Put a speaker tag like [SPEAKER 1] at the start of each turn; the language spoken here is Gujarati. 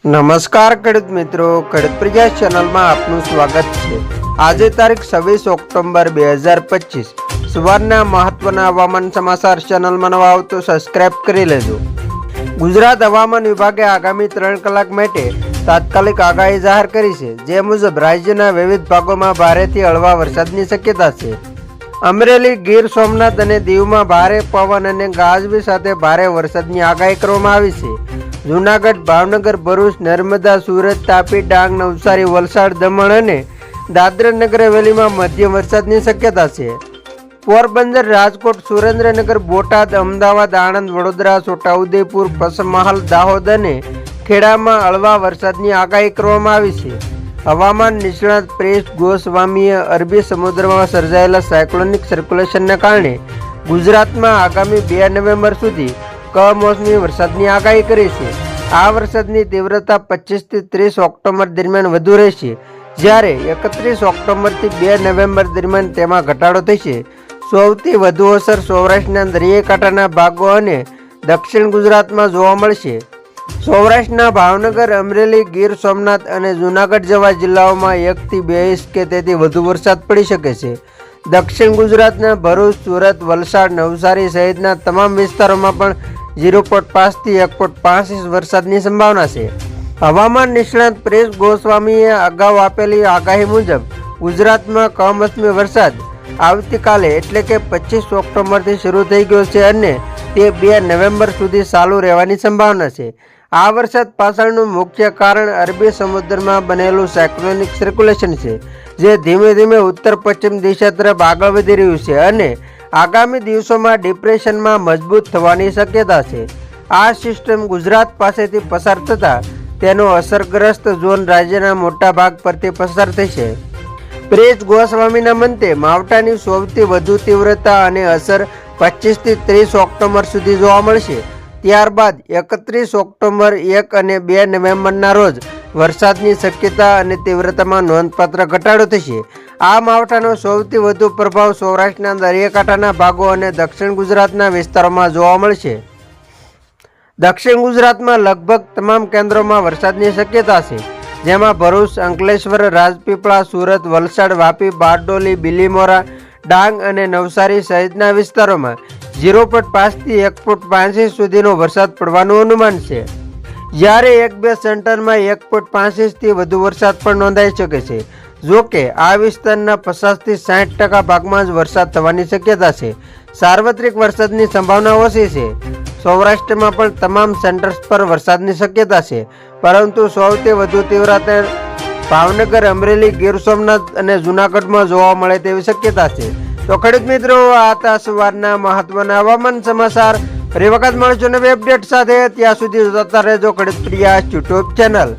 [SPEAKER 1] નમસ્કાર ખેડૂત મિત્રો, ખેડૂત પ્રજા ચેનલમાં આપનું સ્વાગત છે। આજે તારીખ 26 ઓક્ટોબર 2025 સવારના મહત્વના હવામાન સમાચાર ચેનલમાં નવા આવો તો સબસ્ક્રાઇબ કરી લેજો। ગુજરાત હવામાન વિભાગે આગામી 3 કલાક માટે તાત્કાલિક આગાહી જાહેર કરી છે, જે મુજબ રાજ્યના વિવિધ ભાગોમાં ભારેથી હળવા વરસાદની શક્યતા છે। અમરેલી, ગીર સોમનાથ અને દીવમાં ભારે પવન અને ગાજવીજ સાથે ભારે વરસાદની આગાહી કરવામાં આવી છે। જૂનાગઢ, ભાવનગર, ભરૂચ, નર્મદા, સુરત, તાપી, ડાંગ, નવસારી, વલસાડ, દમણ અને દાદરા નગર હવેલીમાં મધ્યમ વરસાદની શક્યતા છે। પોરબંદર, રાજકોટ, સુરેન્દ્રનગર, બોટાદ, અમદાવાદ, આણંદ, વડોદરા, છોટાઉદેપુર, પંચમહાલ, દાહોદ અને ખેડામાં હળવા વરસાદની આગાહી કરવામાં આવી છે। હવામાન નિષ્ણાત પ્રેસ ગોસ્વામીએ અરબી સમુદ્રમાં સર્જાયેલા સાયક્લોનિક સર્ક્યુલેશનને કારણે ગુજરાતમાં આગામી 2 નવેમ્બર સુધી કમોસમી વરસાદની આગાહી કરી છે। આ વરસાદની તીવ્રતા 25 થી 30 ઓક્ટોબર દરમિયાન વધુ રહેશે, જ્યારે 31 ઓક્ટોબરથી 2 નવેમ્બર દરમિયાન તેમાં ઘટાડો થશે। સૌથી વધુ અસર સૌરાષ્ટ્રના દરિયાકાંઠાના ભાગો અને દક્ષિણ ગુજરાતમાં જોવા મળશે। સૌરાષ્ટ્રના ભાવનગર, અમરેલી, ગીર સોમનાથ અને જૂનાગઢ જેવા જિલ્લાઓમાં 1 થી 2 ઇંચ કે તેથી વધુ વરસાદ પડી શકે છે। દક્ષિણ ગુજરાતના ભરૂચ, સુરત, વલસાડ, નવસારી સહિતના તમામ વિસ્તારોમાં પણ 0.5 થી 1.5 ઇંચ વરસાદની સંભાવના છે। હવામાન નિષ્ણાત પ્રેસ ગોસ્વામીએ અગાઉ આપેલી આગાહી મુજબ ગુજરાતમાં કમોસમી વરસાદ આવતીકાલે એટલે કે 25 ઓક્ટોબરથી શરૂ થઈ ગયો છે અને તે 2 નવેમ્બર સુધી ચાલુ રહેવાની સંભાવના છે। આ વરસાદ પાછળનું મુખ્ય કારણ અરબી સમુદ્રમાં બનેલું સાયક્લોનિક સર્ક્યુલેશન છે, જે ધીમે ધીમે ઉત્તર પશ્ચિમ દિશા તરફ આગળ વધી રહ્યું છે અને આગામી દિવસોમાં ડિપ્રેશનમાં મજબૂત થવાની શક્યતા છે। આ સિસ્ટમ ગુજરાત પાસેથી પસાર થતાં તેનો અસરગ્રસ્ત ઝોન રાજ્યના મોટા ભાગ પરથી પસાર થશે। પ્રેસ ગોસ્વામીના મતે માવઠાની સૌથી વધુ તીવ્રતા અને અસર 25 થી 30 ઓક્ટોબર સુધી જોવા મળશે। ત્યારબાદ 31 ઓક્ટોબર, 1 અને 2 નવેમ્બરના રોજ વરસાદની શક્યતા અને તીવ્રતામાં નોંધપાત્ર ઘટાડો થશે। આ માવઠાનો સૌથી વધુ પ્રભાવ સૌરાષ્ટ્રના દરિયાકાંઠાના ભાગો અને દક્ષિણ ગુજરાતના વિસ્તારોમાં જોવા મળશે। દક્ષિણ ગુજરાતમાં લગભગ તમામ કેન્દ્રોમાં વરસાદની શક્યતા છે, જેમાં ભરૂચ, અંકલેશ્વર, રાજપીપળા, સુરત, વલસાડ, વાપી, બારડોલી, બિલીમોરા, ડાંગ અને નવસારી સહિતના વિસ્તારોમાં 0.5 થી 1.5 ઇંચ સુધીનો વરસાદ પડવાનું અનુમાન છે, જ્યારે 1-2 સેન્ટરમાં 1.5 ઇંચથી વધુ વરસાદ પણ નોંધાઈ શકે છે। જો કે આ વિસ્તારના 50 થી 60% ભાગમાં જ વરસાદ થવાની શક્યતા છે। સાર્વત્રિક વરસાદની સંભાવના ઓછી છે। સૌરાષ્ટ્રમાં પણ તમામ સેન્ટર્સ પર વરસાદની શક્યતા છે, પરંતુ સૌથી વધુ તીવ્રતા ભાવનગર, અમરેલી, ગીર સોમનાથ અને જૂનાગઢમાં જોવા મળે તેવી શક્યતા છે। તો ખેડૂત મિત્રો, આ હતા સવારના મહત્વના હવામાન સમાચાર। ફરી વખત મળશું નવી અપડેટ સાથે। ત્યાં સુધી જોતા રહેજો ખેડૂત પ્રિયા યુટ્યુબ ચેનલ।